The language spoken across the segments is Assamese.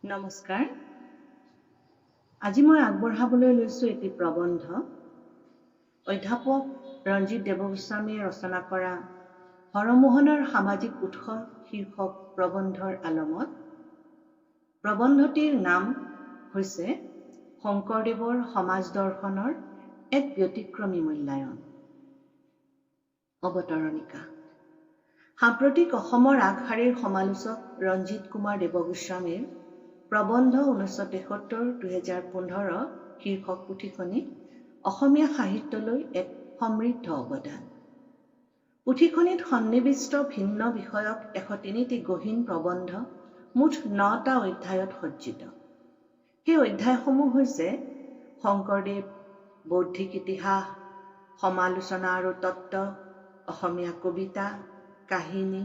নমস্কাৰ। আজি মই আগবঢ়াবলৈ লৈছো এটি প্ৰবন্ধ। অধ্যাপক ৰঞ্জিত দেৱগোস্বামীয়ে ৰচনা কৰা হৰমোহনৰ সামাজিক উৎসৱ শীৰ্ষক প্ৰবন্ধৰ আলমত। প্ৰবন্ধটিৰ নাম হৈছে শংকৰদেৱৰ সমাজ দৰ্শনৰ এক ব্যতিক্ৰমী মূল্যায়ন। অৱতৰণিকা। সাম্প্ৰতিক অসমৰ আগশাৰীৰ সমালোচক ৰঞ্জিত কুমাৰ দেৱগোস্বামীৰ প্ৰবন্ধ 1973-2015 শীৰ্ষক পুথিখনি অসমীয়া সাহিত্যলৈ এক সমৃদ্ধ অৱদান। পুথিখনিত সন্নিৱিষ্ট ভিন্ন বিষয়ক 103টি গহীন প্ৰবন্ধ মুঠ 9টা অধ্যায়ত সজ্জিত। সেই অধ্যায়সমূহ হৈছে শংকৰদেৱ, বৌদ্ধিক ইতিহাস, সমালোচনা আৰু তত্ত্ব, অসমীয়া কবিতা, কাহিনী,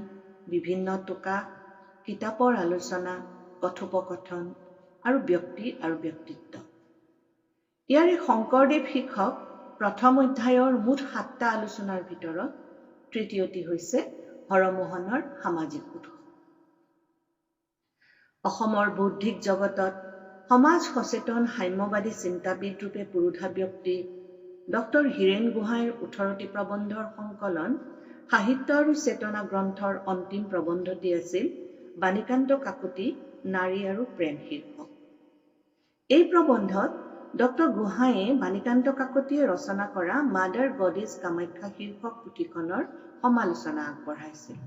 বিভিন্ন টোকা, কিতাপৰ আলোচনা, কথোপকথন আৰু ব্যক্তি আৰু ব্যক্তিত্ব। ইয়াৰে শংকৰদেৱ শীৰ্ষক প্ৰথম অধ্যায়ৰ মুঠ 7টা আলোচনাৰ ভিতৰত তৃতীয়টি হৈছে হৰমোহনৰ সামাজিক উৎসৱ। অসমৰ বৌদ্ধিক জগতত সমাজ সচেতন সাম্যবাদী চিন্তাবিদ ৰূপে পুৰোধা ব্যক্তি ডক্টৰ হীৰেণ গোহাঁইৰ 18টি প্ৰবন্ধৰ সংকলন সাহিত্য আৰু চেতনা গ্ৰন্থৰ অন্তিম প্ৰবন্ধটি আছিল বাণীকান্ত কাকতি নাৰী আৰু প্ৰেম শীৰ্ষক। এই প্ৰবন্ধত ডক্টৰ গোহাঁইয়ে বাণীকান্ত কাকতিয়ে ৰচনা কৰা মাদাৰ গডেজ কামাখ্যা শীৰ্ষক পুথিখনৰ সমালোচনা আগবঢ়াইছিল।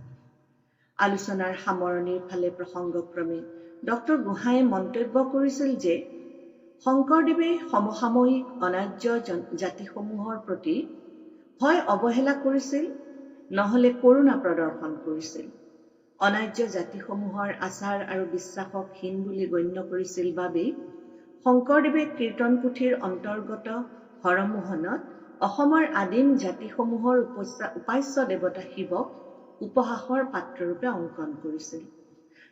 আলোচনাৰ সামৰণিৰ ফালে প্ৰসংগক্ৰমে ডক্টৰ গোহাঁইয়ে মন্তব্য কৰিছিল যে শংকৰদেৱে সমসাময়িক অনাৰ্য জাতিসমূহৰ প্ৰতি হয় অৱহেলা কৰিছিল, নহলে কৰুণা প্ৰদৰ্শন কৰিছিল। অনাৰ্য জাতিসমূহৰ আচাৰ আৰু বিশ্বাসক হীন বুলি গণ্য কৰিছিল বাবেই শংকৰদেৱে কীৰ্তন পুথিৰ অন্তৰ্গত হৰমোহনত অসমৰ আদিম জাতিসমূহৰ উপাস্য দেৱতা শিৱক উপহাসৰ পাত্ৰৰূপে অংকন কৰিছিল।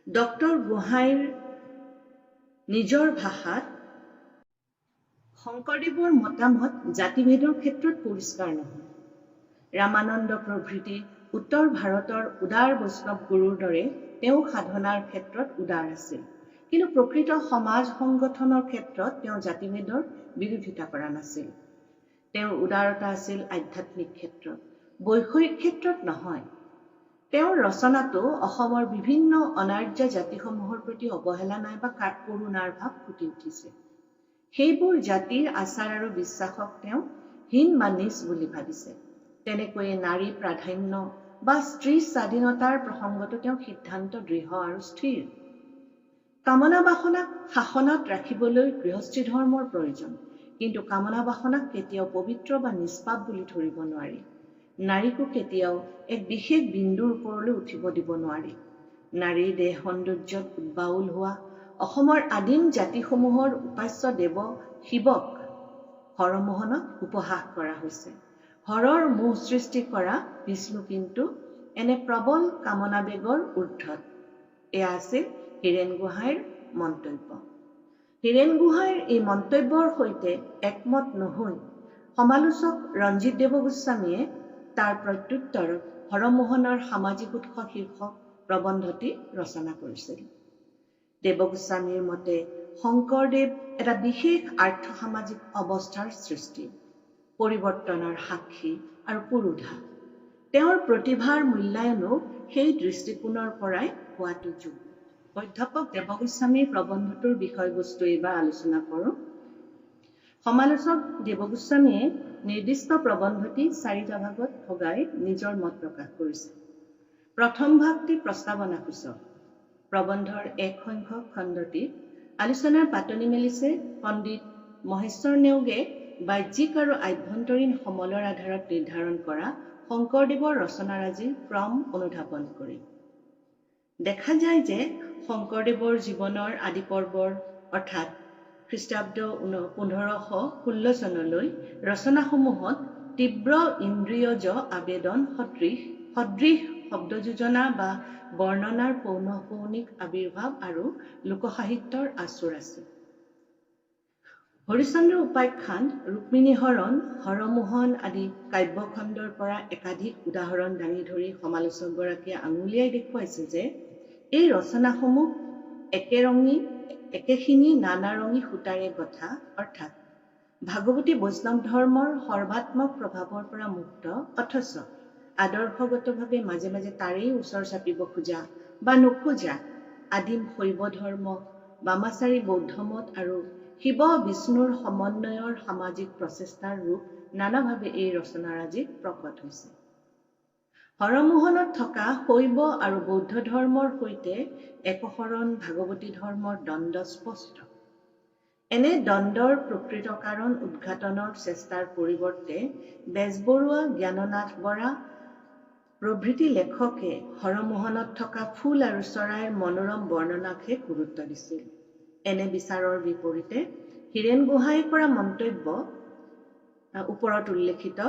ডক্টৰ গোহাঁইৰ নিজৰ ভাষাত শংকৰদেৱৰ মতামত জাতিভেদৰ ক্ষেত্ৰত পৰিষ্কাৰ নহয়। ৰামানন্দ প্ৰভৃতি উত্তৰ ভাৰতৰ উদাৰ বৈষ্ণৱ গুৰুৰ দৰে তেওঁ সাধনাৰ ক্ষেত্ৰত উদাৰ আছিল, কিন্তু প্ৰকৃত সমাজ সংগঠনৰ ক্ষেত্ৰত তেওঁ জাতিভেদৰ বিৰোধিতা কৰা নাছিল। তেওঁৰ উদাৰতা আছিল আধ্যাত্মিক ক্ষেত্ৰত, বৈষয়িক ক্ষেত্ৰত নহয়। তেওঁৰ ৰচনাতো অসমৰ বিভিন্ন অনাৰ্য জাতিসমূহৰ প্ৰতি অৱহেলা নাইবা কৰুণাৰ ভাৱ ফুটি উঠিছে। সেইবোৰ জাতিৰ আচাৰ আৰু বিশ্বাসক তেওঁ হীন বা নীচ বুলি ভাবিছে। তেনেকৈয়ে নাৰী প্ৰাধান্য বা স্ত্ৰী স্বাধীনতাৰ প্ৰসংগতো তেওঁ সিদ্ধান্ত দৃঢ় আৰু স্থিৰ। কামনা বাসনাক শাসনত ৰাখিবলৈ গৃহস্থী ধৰ্মৰ প্ৰয়োজন, কিন্তু কামনা বাসনাক কেতিয়াও পবিত্ৰ বা নিষ্পাপ বুলি ধৰিব নোৱাৰি। নাৰীকো কেতিয়াও এক বিশেষ বিন্দুৰ ওপৰলৈ উঠিব দিব নোৱাৰি। নাৰীৰ দেহ সৌন্দৰ্যত উদ্বাউল হোৱা অসমৰ আদিম জাতিসমূহৰ উপাস্য দেৱ শিৱক হৰমোহনত উপহাস কৰা হৈছে। হৰৰ মোহ সৃষ্টি কৰা বিষ্ণু কিন্তু এনে প্ৰবল কামনাবেগৰ ঊৰ্ধ্বত। এয়া আছিল হীৰেণ গোহাঁইৰ মন্তব্য। হীৰেণ গোহাঁইৰ এই মন্তব্যৰ সৈতে একমত নহৈ সমালোচক ৰঞ্জিত দেৱগোস্বামীয়ে তাৰ প্ৰত্যুত্তৰত হৰমোহনৰ সামাজিক উৎস শীৰ্ষক প্ৰবন্ধটি ৰচনা কৰিছিল। দেৱগোস্বামীৰ মতে শংকৰদেৱ এটা বিশেষ আৰ্থ-সামাজিক অৱস্থাৰ সৃষ্টি, পৰিৱৰ্তনৰ সাক্ষী আৰু পুৰোধা। তেওঁৰ প্ৰতিভাৰ মূল্যায়নো সেই দৃষ্টিকোণৰ পৰাই হোৱাটো যোগ্য। অধ্যাপক দেৱগোস্বামীৰ প্ৰবন্ধটোৰ বিষয়বস্তু এইবাৰ আলোচনা কৰোঁ। সমালোচক দেৱগোস্বামীয়ে নিৰ্দিষ্ট প্ৰবন্ধটি 4টা ভাগত ভগাই নিজৰ মত প্ৰকাশ কৰিছে। প্ৰথম ভাগটি প্ৰস্তাৱনাসূচক। প্ৰবন্ধৰ 1 সংখ্যক খণ্ডটিত আলোচনাৰ পাতনি মেলিছে পণ্ডিত মহেশ্বৰ নেওগে বাহ্যিক আৰু আভ্যন্তৰীণ সমলৰ আধাৰত নিৰ্ধাৰণ কৰা শংকৰদেৱৰ ৰচনাৰাজিৰ ক্ৰম অনুধাৱন কৰি। দেখা যায় যে শংকৰদেৱৰ জীৱনৰ আদি পৰ্বৰ অৰ্থাৎ খ্ৰীষ্টাব্দ 1516 চনলৈ ৰচনাসমূহত তীব্ৰ ইন্দ্ৰিয়জ আবেদন সদৃশ শব্দযোজনা বা বৰ্ণনাৰ পৌনঃপৌনিক আবিৰ্ভাৱ আৰু লোকসাহিত্যৰ আচুৰ আছে। হৰিশ্চন্দ্ৰ উপাখ্যান, ৰুক্মিণী হৰণ, হৰমোহন আদি কাব্যখণ্ডৰ পৰা একাধিক উদাহৰণ দাঙি ধৰি সমালোচকগৰাকীয়ে আঙুলিয়াই দেখুৱাইছে যে এই ৰচনাসমূহ একেৰঙী একেখিনি নানা ৰঙী সূতাৰে গঠা, অৰ্থাৎ ভাগৱতী বৈষ্ণৱ ধৰ্মৰ সৰ্বাত্মক প্ৰভাৱৰ পৰা মুক্ত, অথচ আদৰ্শগতভাৱে মাজে মাজে তাৰেই ওচৰ চাপিব খোজা বা নোখোজা আদিম শৈৱ ধৰ্ম, বামাচাৰী বৌদ্ধ মত আৰু শিৱ বিষ্ণুৰ সমন্বয়ৰ সামাজিক প্ৰচেষ্টাৰ ৰূপ নানাভাৱে এই ৰচনাৰাজিত প্ৰকট হৈছে। হৰমোহনত থকা শৈৱ আৰু বৌদ্ধ ধৰ্মৰ সৈতে একশৰণ ভাগৱতী ধৰ্মৰ দ্বন্দ্ব স্পষ্ট। এনে দ্বন্দ্বৰ প্ৰকৃত কাৰণ উদ্ঘাটনৰ চেষ্টাৰ পৰিৱৰ্তে বেজবৰুৱা, জ্ঞাননাথ বৰা প্ৰভৃতি লেখকে হৰমোহনত থকা ফুল আৰু চৰাইৰ মনোৰম বৰ্ণনাকহে গুৰুত্ব দিছিল। এনে বিচাৰৰ বিপৰীতে হীৰেণ গোহাঁই কৰা মন্তব্য ওপৰত উল্লেখিত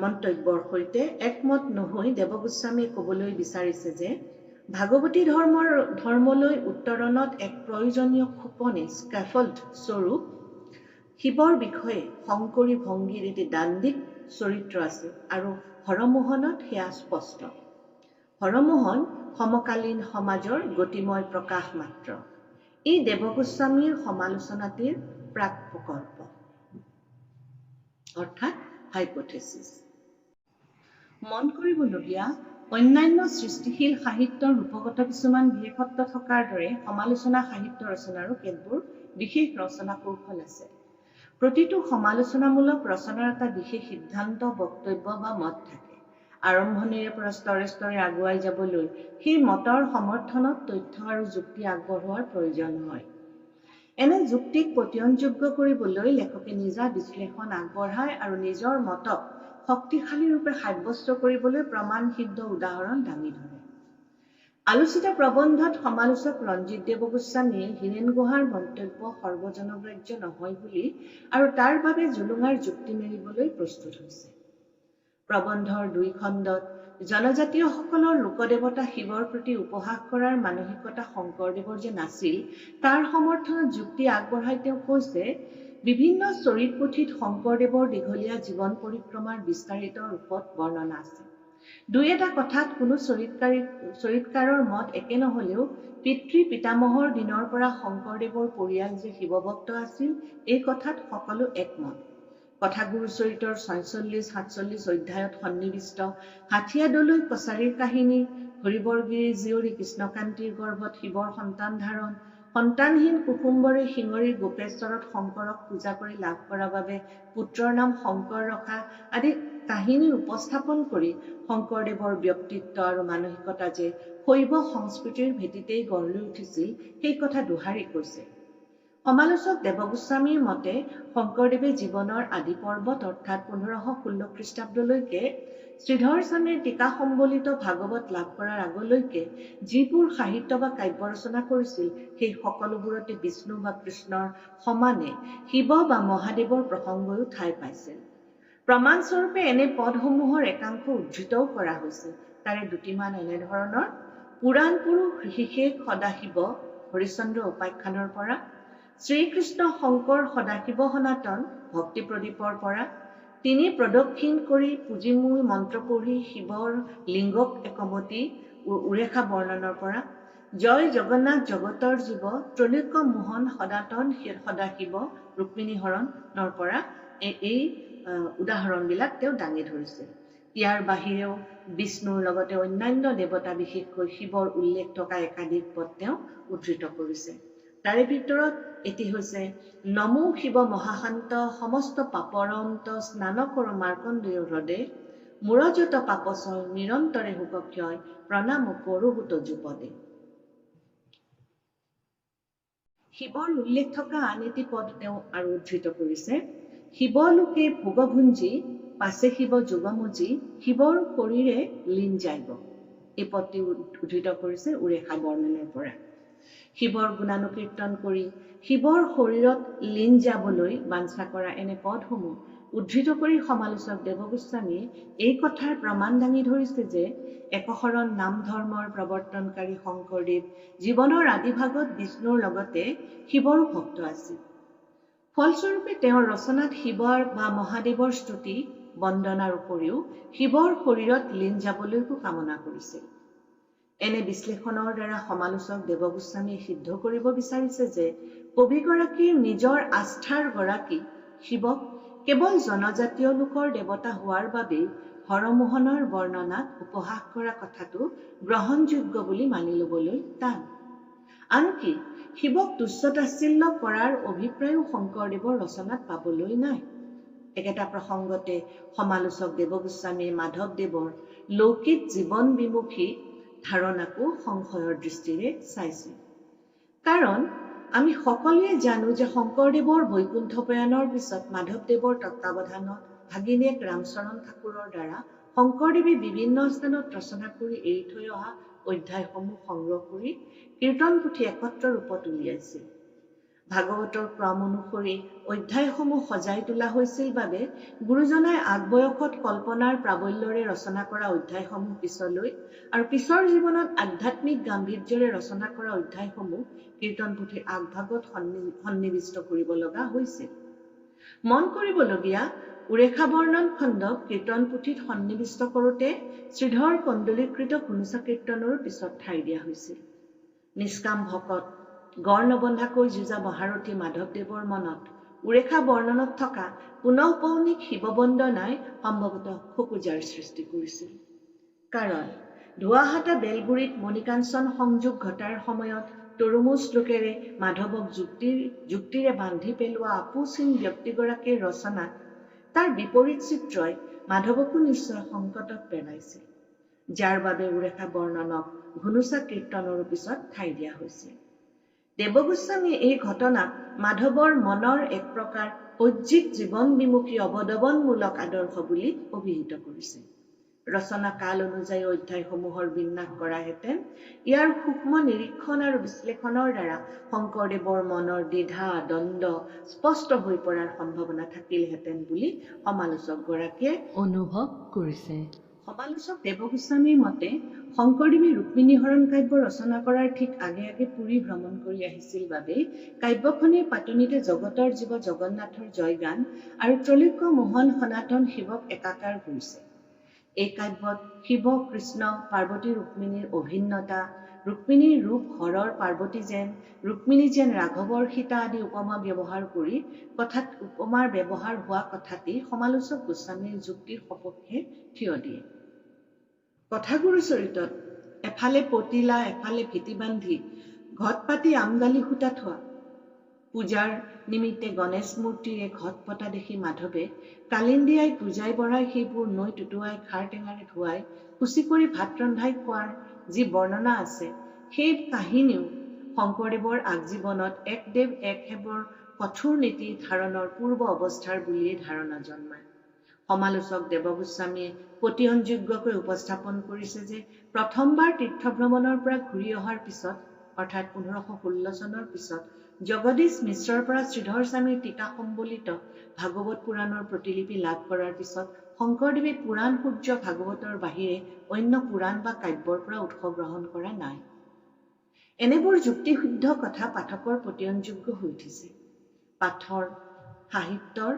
মন্তব্যৰ সৈতে একমত নহৈ দেৱগোস্বামীয়ে ক'বলৈ বিচাৰিছে যে ভাগৱতী ধৰ্মলৈ উত্তৰণত এক প্ৰয়োজনীয় খোপনি স্কেফল্ড স্বৰূপ শিৱৰ বিষয়ে শংকৰী ভংগীৰ এটি দাণ্ডিক চৰিত্ৰ আছে আৰু হৰমোহনত সেয়া স্পষ্ট। হৰমোহন সমকালীন সমাজৰ গতিময় প্ৰকাশ মাত্ৰ। ই দেৱগোস্বামীৰ সমালোচনাটিৰ প্ৰাক প্ৰকল্প, অৰ্থাৎ হাইপথেচিছ। মন কৰিবলগীয়া অন্যান্য সৃষ্টিশীল সাহিত্যৰ ৰূপগত কিছুমান বিশেষত্ব থকাৰ দৰে সমালোচনা সাহিত্য ৰচনাৰো কেতবোৰ বিশেষ ৰচনা কৌশল আছে। প্ৰতিটো সমালোচনামূলক ৰচনাৰ এটা বিশেষ সিদ্ধান্ত, বক্তব্য বা মত থাকে। আৰম্ভণিৰে পৰা স্তৰে স্তৰে আগুৱাই যাবলৈ সেই মতৰ সমৰ্থনত তথ্য আৰু যুক্তি আগবঢ়োৱাৰ প্ৰয়োজন হয়। এনে যুক্তিক পতিয়নযোগ্য কৰিবলৈ লেখকে নিজা বিশ্লেষণ আগবঢ়ায় আৰু নিজৰ মতক শক্তিশালী ৰূপে সাব্যস্ত কৰিবলৈ প্ৰমাণসিদ্ধ উদাহৰণ দাঙি ধৰে। আলোচিত প্ৰবন্ধত সমালোচক ৰঞ্জিত দেৱগোস্বামীয়ে হীৰেণ গোহাঁইৰ মন্তব্য সৰ্বজনগ্ৰাহ্য নহয় বুলি আৰু তাৰ বাবে জুলুঙাৰ যুক্তি মেলিবলৈ প্ৰস্তুত হৈছে। প্ৰবন্ধৰ ২ খণ্ডত জনজাতীয়সকলৰ লোকদেৱতা শিৱৰ প্ৰতি উপহাস কৰাৰ মানসিকতা শংকৰদেৱৰ যে নাছিল, তাৰ সমৰ্থনত যুক্তি আগবঢ়াই তেওঁ কৈছে, বিভিন্ন চৰিত পুথিত শংকৰদেৱৰ দীঘলীয়া জীৱন পৰিক্ৰমাৰ বিস্তাৰিত ৰূপত বৰ্ণনা আছে। দুই এটা কথাত কোনো চৰিতকাৰৰ মত একে নহলেও পিতৃ পিতামহৰ দিনৰ পৰা শংকৰদেৱৰ পৰিয়াল যে শিৱভক্ত আছিল, এই কথাত সকলো একমত। কথাগুৰু চৰিতৰ ৪৬-৪৭ অধ্যায়ত সন্নিৱিষ্ট হাথিয়াদলৈ কছাৰীৰ কাহিনী, হৰিবৰগিৰিৰ জীয়ৰী কৃষ্ণকান্তিৰ গৰ্ভত শিৱৰ সন্তান ধাৰণ, সন্তানহীন কুসুম্বৰে শিঙৰীৰ গোপেশ্বৰত শংকৰক পূজা কৰি লাভ কৰাৰ বাবে পুত্ৰৰ নাম শংকৰ ৰখা আদি কাহিনী উপস্থাপন কৰি শংকৰদেৱৰ ব্যক্তিত্ব আৰু মানসিকতা যে শৈৱ সংস্কৃতিৰ ভেটিতেই গঢ় লৈ উঠিছিল, সেই কথা দোহাৰি কৈছে। সমালোচক দেৱগোস্বামীৰ মতে শংকৰদেৱে জীৱনৰ আদি পৰ্বত অৰ্থাৎ ১৫১৬ খ্ৰীষ্টাব্দলৈকে শ্ৰীধৰ স্বামীৰ টীকা সম্বলিত ভাগৱত লাভ কৰাৰ আগলৈকে যিবোৰ সাহিত্য বা কাব্য ৰচনা কৰিছিল, সেই সকলোবোৰতে বিষ্ণু বা কৃষ্ণৰ সমানে শিৱ বা মহাদেৱৰ প্ৰসংগও ঠাই পাইছিল। প্ৰমাণস্বৰূপে এনে পদসমূহৰ একাংশ উদ্ধৃতও কৰা হৈছে। তাৰে দুটিমান এনেধৰণৰ: পুৰাণ পুৰুষ ঋষিকেশ সদাশিৱ হৰিশ্চন্দ্ৰ উপাখ্যানৰ পৰা, শ্ৰীকৃষ্ণ শংকৰ সদাশিৱ সনাতন ভক্তি প্ৰদীপৰ পৰা, তিনি প্ৰদক্ষিণ কৰি পুঁজিমূল মন্ত্ৰ পঢ়ি শিৱৰ লিংগক একমতি উৰেষা বৰ্ণনৰ পৰা, জয় জগন্নাথ জগতৰ জীৱ ত্ৰৈলোক্য মোহন সনাতন সদাশিৱ ৰুক্মিণী হৰণৰ পৰা এই উদাহৰণবিলাক তেওঁ দাঙি ধৰিছে। ইয়াৰ বাহিৰেও বিষ্ণুৰ লগতে অন্যান্য দেৱতা বিশেষকৈ শিৱৰ উল্লেখ থকা একাধিক পদ তেওঁ উদ্ধৃত কৰিছে। তাৰে ভিতৰত এটি হৈছে, নমো শিৱ মহাশান্ত সমস্ত পাপৰন্ত স্নান কৰ মাৰ্কণ্ডেয় হ্ৰদে, মূৰজত পাপচয় নিৰন্তৰে শোকক্ষয় প্ৰণাম পৰোভূত যুপদে। শিৱৰ উল্লেখ থকা আন এটি পদ তেওঁ আৰু উদ্ধৃত কৰিছে, শিৱলোকে ভোগভুঞ্জী পাছে শিৱ যোগমজি শিৱৰ শৰীৰে লীন যাইব। এই পদটি উদ্ধৃত কৰিছে উৰেষা বৰ্ণনৰ পৰা। শিৱৰ গুণানুকীৰ্তন কৰি শিৱৰ শৰীৰত লীন যাবলৈ বাঞ্ছা কৰা এনে পদসমূহ উদ্ধৃত কৰি সমালোচক দেৱগোস্বামীয়ে এই কথাৰ প্ৰমাণ দাঙি ধৰিছে যে একশৰণ নাম ধৰ্মৰ প্ৰৱৰ্তনকাৰী শংকৰদেৱ জীৱনৰ আদিভাগত বিষ্ণুৰ লগতে শিৱৰো ভক্ত আছিল। ফলস্বৰূপে তেওঁৰ ৰচনাত শিৱৰ বা মহাদেৱৰ স্তুতি বন্দনাৰ উপৰিও শিৱৰ শৰীৰত লীন যাবলৈকো কামনা কৰিছিল। এনে বিশ্লেষণৰ দ্বাৰা সমালোচক দেৱগোস্বামীয়ে সিদ্ধ কৰিব বিচাৰিছে যে কবিগৰাকীৰ নিজৰ আস্থাৰ গৰাকী শিৱক কেৱল জনজাতীয় লোকৰ দেৱতা হোৱাৰ বাবেই হৰমোহনৰ বৰ্ণনাত উপহাস কৰা কথাটো গ্ৰহণযোগ্য বুলি মানি ল'বলৈ টান। আনকি শিৱক তুচ্ছ-তাচ্ছিল্য কৰাৰ অভিপ্ৰায়ো শংকৰদেৱৰ ৰচনাত পাবলৈ নাই। একেটা প্ৰসংগতে সমালোচক দেৱগোস্বামীয়ে মাধৱদেৱৰ লৌকিক জীৱন বিমুখী ধাৰণাকো সংশয়ৰ দৃষ্টিৰে চাইছে। কাৰণ আমি সকলোৱে জানো যে শংকৰদেৱৰ বৈকুণ্ঠ প্ৰয়াণৰ পিছত মাধৱদেৱৰ তত্বাৱধানত ভাগিনীয়েক ৰামচৰণ ঠাকুৰৰ দ্বাৰা শংকৰদেৱে বিভিন্ন স্থানত ৰচনা কৰি এৰি থৈ অহা অধ্যায়সমূহ সংগ্ৰহ কৰি কীৰ্তন পুথি একত্ৰ ৰূপত উলিয়াইছিল। ভাগৱতৰ ক্ৰম অনুসৰি অধ্যায়সমূহ সজাই তোলা হৈছিল বাবে গুৰুজনাই আগবয়সত কল্পনাৰ প্ৰাবল্যৰে ৰচনা কৰা অধ্যায়সমূহ পিছলৈ আৰু পিছৰ জীৱনত আধ্যাত্মিক গাম্ভীৰ্যৰে ৰচনা কৰা অধ্যায়সমূহ কীৰ্তন পুথিৰ আগভাগত সন্নিৱিষ্ট কৰিব লগা হৈছিল। মন কৰিবলগীয়া উৰেষা বৰ্ণন খণ্ডক কীৰ্তন পুথিত সন্নিৱিষ্ট কৰোঁতে শ্ৰীধৰ কন্দলীকৃত ঘুনুচা কীৰ্তনৰো পিছত ঠাই দিয়া হৈছিল। নিষ্কাম ভকত গড় নবন্ধাকৈ যুঁজা মহাৰথী মাধৱদেৱৰ মনত উৰেষা বৰ্ণনত থকা পুনঃপৌনিক শিৱবন্দনাই সম্ভৱতঃ খোকোজাৰ সৃষ্টি কৰিছিল। কাৰণ ধোৱাহাটা বেলগুৰিত মণিকাঞ্চন সংযোগ ঘটাৰ সময়ত তৰুমুজ শ্লোকেৰে মাধৱক যুক্তিৰে বান্ধি পেলোৱা আপোচহীন ব্যক্তিগৰাকীৰ ৰচনাত তাৰ বিপৰীত চিত্ৰই মাধৱকো নিশ্চয় সংকটত পেলাইছিল, যাৰ বাবে উৰেষা বৰ্ণনক ঘুনুচা কীৰ্তনৰো পিছত ঠাই দিয়া হৈছিল। দেৱগোস্বামীয়ে এই ঘটনাক মাধৱৰ মনৰ এক প্ৰকাৰ ঐজ্জিক জীৱন বিমুখী অৱদবনমূলক আদৰ্শ বুলি অভিহিত কৰিছে। ৰচনা কাল অনুযায়ী অধ্যায়সমূহৰ বিন্যাস কৰাহেঁতেন ইয়াৰ সূক্ষ্ম নিৰীক্ষণ আৰু বিশ্লেষণৰ দ্বাৰা শংকৰদেৱৰ মনৰ দ্বিধা দ্বন্দ্ব স্পষ্ট হৈ পৰাৰ সম্ভাৱনা থাকিলহেঁতেন বুলি সমালোচকগৰাকীয়ে অনুভৱ কৰিছে। সমালোচক দেৱগোস্বামীৰ মতে শংকৰদেৱে ৰুক্মিণী হৰণ কাব্য ৰচনা কৰাৰ ঠিক আগে আগে পুৰী ভ্ৰমণ কৰি আহিছিল বাবেই কাব্যখনিৰ পাতনিতে জগতৰ জীৱ জগন্নাথৰ জয়গান আৰু ত্ৰৈলোক্য মোহন সনাতন শিৱক একাকাৰ কৰিছে। এই কাব্যত শিৱ কৃষ্ণ পাৰ্বতী ৰুক্মিণীৰ অভিন্নতা, ৰুক্মিণীৰ ৰূপ হৰৰ পাৰ্বতী যেন, ৰুক্মিণী যেন ৰাঘৱৰ সীতা আদি উপমা ব্যৱহাৰ কৰি উপমাৰ ব্যৱহাৰ হোৱা কথাটি সমালোচক গোস্বামীৰ যুক্তিৰ সপক্ষে থিয় দিয়ে। কথাগুৰু চৰিতত এফালে পতিলা এফালে ভেটি বান্ধি ঘট পাতি আমদালি সূতা থোৱা, পূজাৰ নিমিত্তে গণেশ মূৰ্তিৰে ঘট পতা দেখি মাধৱে কালিন্দিয়াই পূজাই বঢ়াই সেইবোৰ নৈ টুটুৱাই খাৰ টেঙাৰে ধুৱাই শুচি কৰি ভাত ৰন্ধাই খোৱাৰ যি বৰ্ণনা আছে, সেই কাহিনীও শংকৰদেৱৰ আগজীৱনত এক দেৱ এক সেৱৰ কঠোৰ নীতি ধাৰণৰ পূৰ্ব অৱস্থাৰ বুলিয়েই ধাৰণা জন্মায়। সমালোচক দেৱগোস্বামীয়ে পতিয়নযোগ্যকৈ উপস্থাপন কৰিছে যে প্ৰথমবাৰ তীৰ্থভ্ৰমণৰ পৰা ঘূৰি অহাৰ পিছত অৰ্থাৎ 1516 চনৰ পিছত জগদীশ মিশ্ৰৰ পৰা শ্ৰীধৰ স্বামীৰ টীকা সম্বলিত ভাগৱত পুৰাণৰ প্ৰতিলিপি লাভ কৰাৰ পিছত শংকৰদেৱে পুৰাণ সূৰ্য ভাগৱতৰ বাহিৰে অন্য পুৰাণ বা কাব্যৰ পৰা উৎস গ্ৰহণ কৰা নাই। এনেবোৰ যুক্তিসিদ্ধ কথা পাঠকৰ পতিয়নযোগ্য হৈ উঠিছে। পাঠৰ সাহিত্যৰ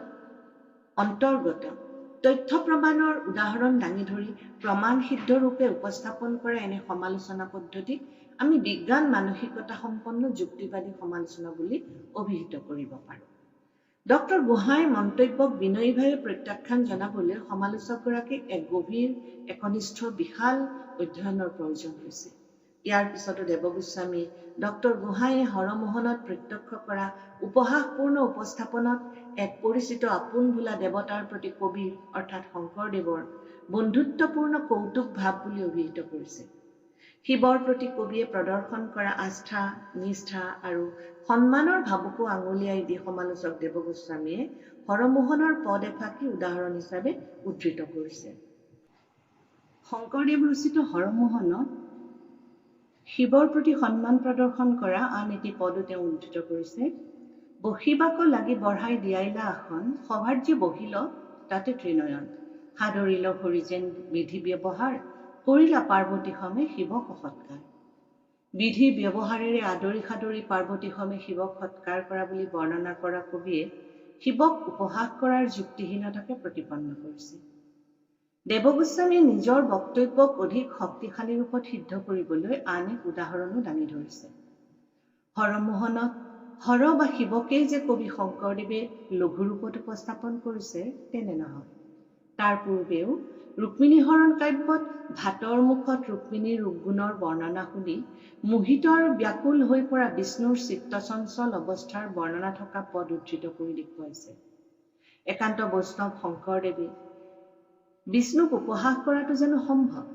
অন্তৰ্গত তথ্য প্ৰমাণৰ উদাহৰণ দাঙি ধৰি প্ৰমাণ সিদ্ধ ৰূপে উপস্থাপন কৰা এনে সমালোচনা পদ্ধতিক আমি বিজ্ঞান মানসিকতা সম্পন্ন যুক্তিবাদী সমালোচনা বুলি অভিহিত কৰিব পাৰোঁ। ডক্টৰ গোহাঁইৰ মন্তব্যক বিনয়ীভাৱে প্ৰত্যাখ্যান জনাবলৈ সমালোচকগৰাকীক এক গভীৰ একনিষ্ঠ বিশাল অধ্যয়নৰ প্ৰয়োজন হৈছে। ইয়াৰ পিছতো দেৱগোস্বামী ডক্টৰ গোহাঁইয়ে হৰমোহনত প্ৰত্যক্ষ কৰা উপহাসপূৰ্ণ উপস্থাপনত এক পৰিচিত আপোন বোলা দেৱতাৰ প্ৰতি কবিৰ অৰ্থাৎ শংকৰদেৱৰ বন্ধুত্বপূৰ্ণ কৌতুক ভাৱ বুলি অভিহিত কৰিছে। শিৱৰ প্ৰতি কবিয়ে প্ৰদৰ্শন কৰা আস্থা নিষ্ঠা আৰু সন্মানৰ ভাবুকো আঙুলিয়াই দি সমালোচক দেৱগোস্বামীয়ে হৰমোহনৰ পদ এফাকি উদাহৰণ হিচাপে উদ্ধৃত কৰিছে। শংকৰদেৱ ৰচিত হৰমোহনত শিৱৰ প্ৰতি সন্মান প্ৰদৰ্শন কৰা আন এটি পদো তেওঁ উদ্ধৃত কৰিছে। বহিবাক লাগি বঢ়াই দিয়াইলা আসন, সভাৰ যে বহিল তাতে ত্ৰিনয়ন, সাদৰিল হৰি যেন বিধি ব্যৱহাৰ, কৰিলা পাৰ্বতী সমে শিৱক সৎকাৰ। বিধি ব্যৱহাৰেৰে আদৰি সাদৰি পাৰ্বতী সমে শিৱক সৎকাৰ কৰা বুলি বৰ্ণনা কৰা কবিয়ে শিৱক উপহাস কৰাৰ যুক্তিহীনতাকে প্ৰতিপন্ন কৰিছে। দেৱগোস্বামীয়ে নিজৰ বক্তব্যক অধিক শক্তিশালী ৰূপত সিদ্ধ কৰিবলৈ আন এক উদাহৰণো দাঙি ধৰিছে। হৰমোহনত হৰ বা শিৱকেই যে কবি শংকৰদেৱে লঘু ৰূপত উপস্থাপন কৰিছে তেনে নহয়। তাৰ পূৰ্বেও ৰুক্মিণী হৰণ কাব্যত ভাতৰ মুখত ৰুক্মিণীৰ ৰূপগুণৰ বৰ্ণনা শুনি মোহিত আৰু ব্যাকুল হৈ পৰা বিষ্ণুৰ চিত্তচঞ্চল অৱস্থাৰ বৰ্ণনা থকা পদ উদ্ধৃত কৰি দেখুৱাইছে। একান্ত বৈষ্ণৱ শংকৰদেৱে বিষ্ণুক উপহাস কৰাটো জানো সম্ভৱ?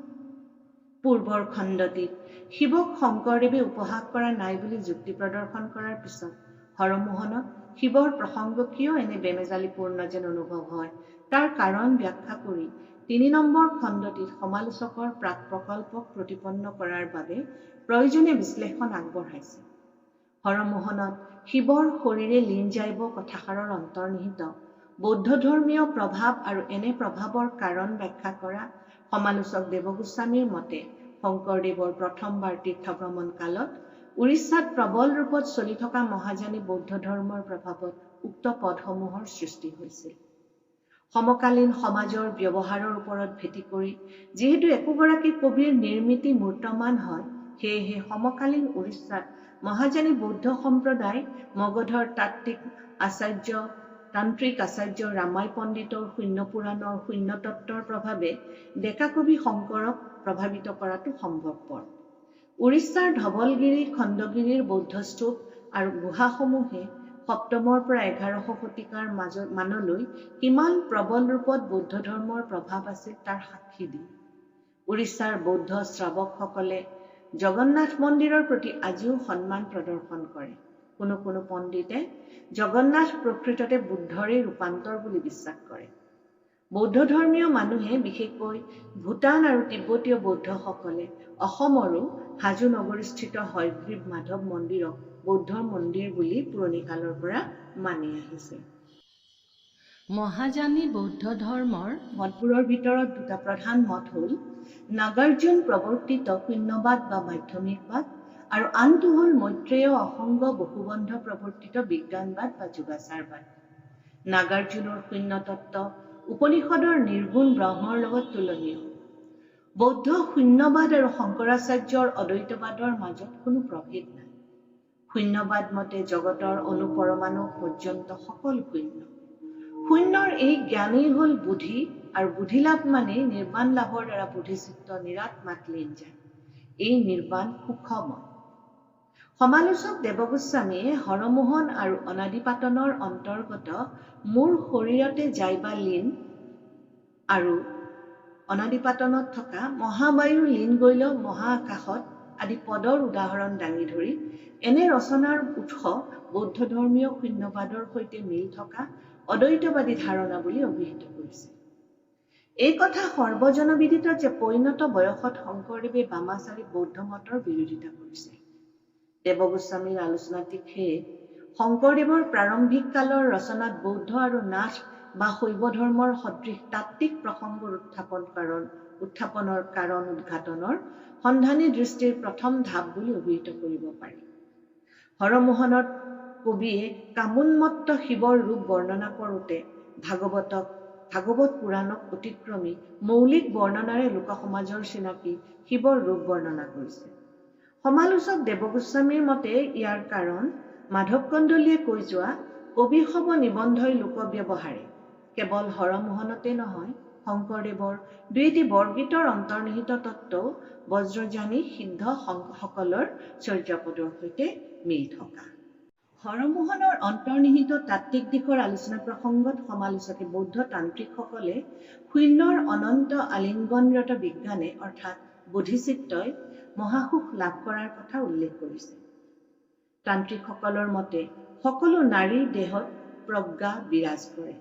পূৰ্বৰ খণ্ডটিত শিৱক শংকৰদেৱে উপহাস কৰা নাই বুলি যুক্তি প্ৰদৰ্শন কৰাৰ পিছত হৰমোহনত শিৱৰ প্ৰসংগ কিয় এনে বেমেজালিপূৰ্ণ যেন অনুভৱ হয় তাৰ কাৰণ ব্যাখ্যা কৰি ৩ নম্বৰ খণ্ডটিত সমালোচকৰ প্ৰাক প্ৰকল্পক প্ৰতিপন্ন কৰাৰ বাবে প্ৰয়োজনীয় বিশ্লেষণ আগবঢ়াইছে। হৰমোহনত শিৱৰ শৰীৰে লীন যাইব কথাষাৰৰ অন্তৰ্নিহিত বৌদ্ধ ধৰ্মীয় প্ৰভাৱ আৰু এনে প্ৰভাৱৰ কাৰণ ব্যাখ্যা কৰা সমালোচক দেৱগোস্বামীৰ মতে শংকৰদেৱৰ প্ৰথমবাৰ তীৰ্থভ্ৰমণ কালত উৰিষ্যাত প্ৰবল ৰূপত চলি থকা মহাযানী বৌদ্ধ ধৰ্মৰ প্ৰভাৱত উক্ত পদসমূহৰ সৃষ্টি হৈছিল। সমকালীন সমাজৰ ব্যৱহাৰৰ ওপৰত ভিত্তি কৰি যিহেতু একোগৰাকী কবিৰ নিৰ্মিতি মূৰ্তমান হয়, সেয়েহে সমকালীন উৰিষ্যাত মহাযানী বৌদ্ধ সম্প্ৰদায় মগধৰ তান্ত্ৰিক আচাৰ্য ৰামাই পণ্ডিতৰ শূন্য পুৰাণৰ শূন্যতত্বৰ প্ৰভাৱে ডেকা কবি শংকৰক প্ৰভাৱিত কৰাটো সম্ভৱপৰ। উৰিষ্যাৰ ধৱলগিৰি খণ্ডগিৰিৰ বৌদ্ধস্তূপ আৰু গুহাসমূহে ৭মৰ পৰা ১১শ শতিকাৰ মানলৈ কিমান প্ৰবল ৰূপত বৌদ্ধ ধৰ্মৰ প্ৰভাৱ আছিল তাৰ সাক্ষী দিয়ে। উৰিষ্যাৰ বৌদ্ধ শ্ৰাৱকসকলে জগন্নাথ মন্দিৰৰ প্ৰতি আজিও সন্মান প্ৰদৰ্শন কৰে। কোনো কোনো পণ্ডিতে জগন্নাথ প্ৰকৃততে বুদ্ধৰেই ৰূপান্তৰ বুলি বিশ্বাস কৰে। বৌদ্ধ ধৰ্মীয় মানুহে বিশেষকৈ ভূটান আৰু তিব্বতীয় বৌদ্ধসকলে অসমৰো হাজো নগৰীস্থিত হয়গ্ৰীৱ মাধৱ মন্দিৰক বৌদ্ধ মন্দিৰ বুলি পুৰণি কালৰ পৰা মানি আহিছে। মহাযানী বৌদ্ধ ধৰ্মৰ মতবোৰৰ ভিতৰত দুটা প্ৰধান মত হ'ল নাগাৰ্জুন প্ৰৱৰ্তিত শূন্যবাদ বা মাধ্যমিকবাদ আৰু আনটো হ'ল মৈত্ৰেয় অসংগ বসুবন্ধ প্ৰৱৰ্তিত বিজ্ঞানবাদ বা যোগাচাৰবাদ। নাগাৰ্জুনৰ শূন্যতত্ত্ব উপনিষদৰ নিৰ্গুণ ব্ৰহ্মৰ লগত তুলনীয়। বৌদ্ধ শূন্যবাদ আৰু শংকৰাচাৰ্যৰ অদ্বৈতবাদৰ মাজত কোনো প্ৰভেদ নাই। শূন্যবাদ মতে জগতৰ অনুপৰমাণু পৰ্যন্ত সকল শূন্য। শূন্যৰ এই জ্ঞানেই হ'ল বুদ্ধি আৰু বুদ্ধিলাভ মানেই নিৰ্বাণ লাভৰ দ্বাৰা বুদ্ধিচিত্ত নিৰাত্মাত লীন যায়। এই নিৰ্বাণ সুখময়। সমালোচক দেৱগোস্বামীয়ে হৰমোহন আৰু অনাদিপাটনৰ অন্তৰ্গত মোৰ শৰীৰতে যাইবা লীন আৰু অনাদিপাটনত থকা মহাবায়ু লীন গৈল মহাআকাশত আদি পদৰ উদাহৰণ দাঙি ধৰি এনে ৰচনাৰ উৎস বৌদ্ধ ধৰ্মীয় শূন্যবাদৰ সৈতে মিল থকা অদ্বৈতবাদী ধাৰণা বুলি অভিহিত কৰিছে। এই কথা সৰ্বজনবিদিত যে পৰিণত বয়সত শংকৰদেৱে বামাচাৰী বৌদ্ধ মতৰ বিৰোধিতা কৰিছিল। দেৱগোস্বামীৰ আলোচনাটিক সেয়ে শংকৰদেৱৰ প্ৰাৰম্ভিক কালৰ ৰচনাত বৌদ্ধ আৰু নাথ বা শৈৱ ধৰ্মৰ সদৃশ তাত্ত্বিক প্ৰসংগৰ উত্থাপনৰ কাৰণ উদ্ঘাটনৰ সন্ধানী দৃষ্টিৰ প্ৰথম ধাপ বুলি অভিহিত কৰিব পাৰি। হৰমোহনত কবিয়ে কামোন্মত্ত শিৱৰ ৰূপ বৰ্ণনা কৰোঁতে ভাগৱত পুৰাণক অতিক্ৰমি মৌলিক বৰ্ণনাৰে লোকসমাজৰ চিনাকি শিৱৰ ৰূপ বৰ্ণনা কৰিছে। সমালোচক দেৱগোস্বামীৰ মতে ইয়াৰ কাৰণ মাধৱ কন্দলীয়ে কৈ যোৱা কবিশৱ নিবন্ধই লোকব্যৱহাৰে কেৱল হৰমোহনতে নহয় শংকৰদেৱৰ দুইটি বৰগীতৰ অন্তৰ্নিহিত তত্ত্বও বজ্ৰযানী সিদ্ধ সকলৰ চৰ্যাপদৰ সৈতে মিল থকা। হৰমোহনৰ অন্তৰ্নিহিত তাত্ত্বিক দিশৰ আলোচনা প্ৰসংগত সমালোচকে বৌদ্ধ তান্ত্ৰিকসকলে শূন্যৰ অনন্ত আলিংগনৰত বিজ্ঞানে অৰ্থাৎ বোধিচিত্তই মহাসুখ লাভ কৰাৰ কথা উল্লেখ কৰিছে। তান্ত্ৰিকসকলৰ মতে সকলো নাৰীৰ দেহত প্ৰজ্ঞা বিৰাজ কৰে।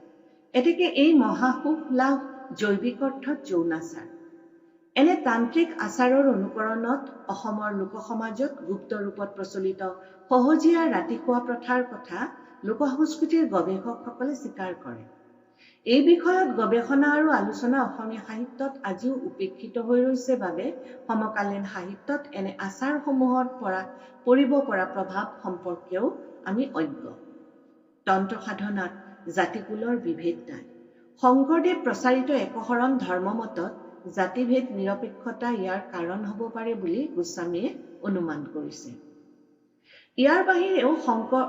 এতেকে এই মহাসুখ লাভ জৈৱিক অৰ্থত যৌনাচাৰ। এনে তান্ত্ৰিক আচাৰৰ অনুকৰণত অসমৰ লোকসমাজত গুপ্ত ৰূপত প্ৰচলিত সহজীয়া ৰাতি শোৱা প্ৰথাৰ কথা লোকসংস্কৃতিৰ গৱেষকসকলে স্বীকাৰ কৰে। এই বিষয়ত গৱেষণা আৰু আলোচনা অসমীয়া সাহিত্যত আজিও উপেক্ষিত হৈ ৰৈছে বাবে সমকালীন সাহিত্যত এনে আচাৰসমূহত পৰিব পৰা প্ৰভাৱ সম্পৰ্কেও আমি অজ্ঞ। তন্ত্ৰ সাধনাত জাতিকুলৰ বিভেদ নাই। শংকৰদেৱ প্ৰচাৰিত একশৰণ ধৰ্মমতত জাতিভেদ নিৰপেক্ষতা ইয়াৰ কাৰণ হ'ব পাৰে বুলি গোস্বামীয়ে অনুমান কৰিছে। ইয়াৰ বাহিৰেও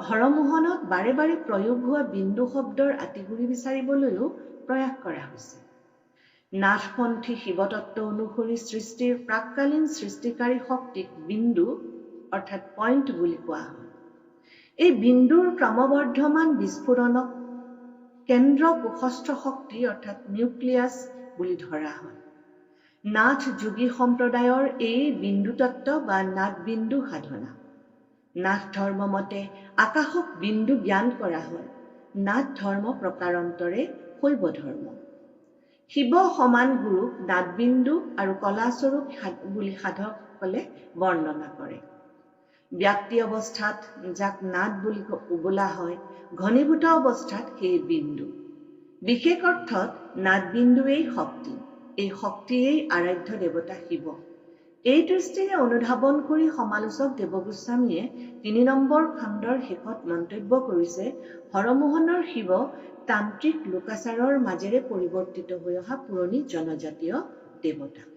হৰমোহনত বাৰে বাৰে প্ৰয়োগ হোৱা বিন্দু শব্দৰ আঁতিগুৰি বিচাৰিবলৈও প্ৰয়াস কৰা হৈছে। নাথপন্থী শিৱতত্ত্ব অনুসৰি সৃষ্টিৰ প্ৰাককালীন সৃষ্টিকাৰী শক্তিক বিন্দু অৰ্থাৎ পইণ্ট বুলি কোৱা হয়। এই বিন্দুৰ ক্ৰমবৰ্ধমান বিস্ফোৰণক কেন্দ্ৰ কোষস্থ শক্তি অৰ্থাৎ নিউক্লিয়াছ বুলি ধৰা হয়। নাথ যোগী সম্প্ৰদায়ৰ এই বিন্দু তত্ত্ব বা নাথ বিন্দু সাধনা। নাথ ধৰ্ম মতে আকাশক বিন্দু জ্ঞান কৰা হয়। নাথ ধৰ্ম প্ৰকাৰান্তৰে শৈৱ ধৰ্ম। শিৱ সমান গুৰুক নাথবিন্দু আৰু কলাস্বৰূপ বুলি সাধকসকলে বৰ্ণনা কৰে। ব্যক্তি অৱস্থাত যাক নাথ বুলি বোলা হয়, ঘনীভূত অৱস্থাত সেই বিন্দু। বিশেষ অৰ্থত নাথবিন্দুৱেই শক্তি। এই শক্তিয়েই আৰাধ্য দেৱতা শিৱ। এই দৃষ্টিৰে অনুধাৱন কৰি সমালোচক দেৱগোস্বামীয়ে ৩ নম্বৰ খণ্ডৰ শেষত মন্তব্য কৰিছে, হৰমোহনৰ শিৱ তান্ত্ৰিক লোকাচাৰৰ মাজেৰে পৰিৱৰ্তিত হৈ অহা পুৰণি জনজাতীয় দেৱতা।